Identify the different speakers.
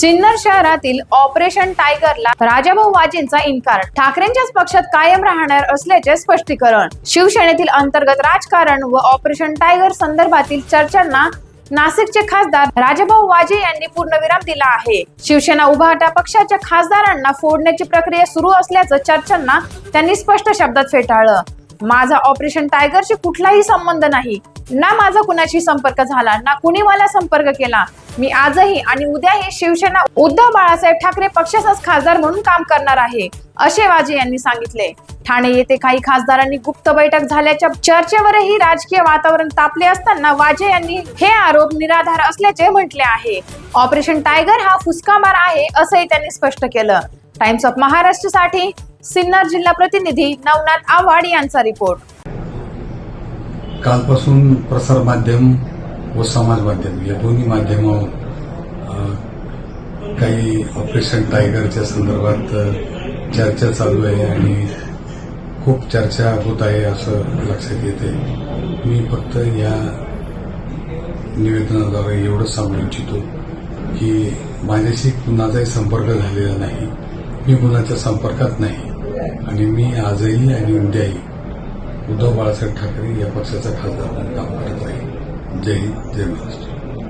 Speaker 1: सिन्नर शहरातील ऑपरेशन टायगरला राजाभाऊ वाजेंचा इन्कार। ठाकरेंच्याच पक्षात कायम राहणार असल्याचे स्पष्टीकरण। शिवसेनेतील अंतर्गत राजकारण व ऑपरेशन टायगर संदर्भातील चर्चांना नाशिकचे खासदार राजाभाऊ वाजे यांनी पूर्णविराम दिला आहे। शिवसेना उभाटा पक्षाच्या खासदारांना फोडण्याची प्रक्रिया सुरू असल्याचं चर्चांना त्यांनी स्पष्ट शब्दात फेटाळलं। माझा ऑपरेशन टायगरशी कुठलाही संबंध नाही, ना माझा कुणाशी संपर्क झाला, ना कुणी मला संपर्क केला। मी आजही आणि उद्याही शिवसेना उद्धव बाळासाहेब ठाकरे पक्षाचाच खासदार म्हणून काम करणार आहे, असे वाजे यांनी सांगितले। ठाणे येथे काही खासदारांनी गुप्त बैठक झाल्याच्या चर्चेवरही राजकीय वातावरण तापले असताना वाजे यांनी हे आरोप निराधार असल्याचे म्हटले आहे। ऑपरेशन टायगर हा फुसकामार आहे, असंही त्यांनी स्पष्ट केलं। टाइम्स ऑफ महाराष्ट्रसाठी सिन्नर जिल्हा प्रतिनिधी नवनाथ आव्हाड यांचा रिपोर्ट।
Speaker 2: कालपासून प्रसार माध्यम व समाज माध्यम या दोन्ही माध्यमावर काही ऑपरेशन टायगरच्या संदर्भात चर्चा चालू आहे आणि खूप चर्चा होत आहे असं लक्षात येते। मी फक्त या निवेदनाद्वारे एवढंच सांगू इच्छितो की माझ्याशी कुणाचाही संपर्क झालेला नाही, मी कुणाच्या संपर्कात नाही आणि मी आजही आणि उद्याही उद्धव बाळासाहेब ठाकरे या पक्षाचा खासदार म्हणून काम करत आहे। जय हिंद, जय महाराष्ट्र।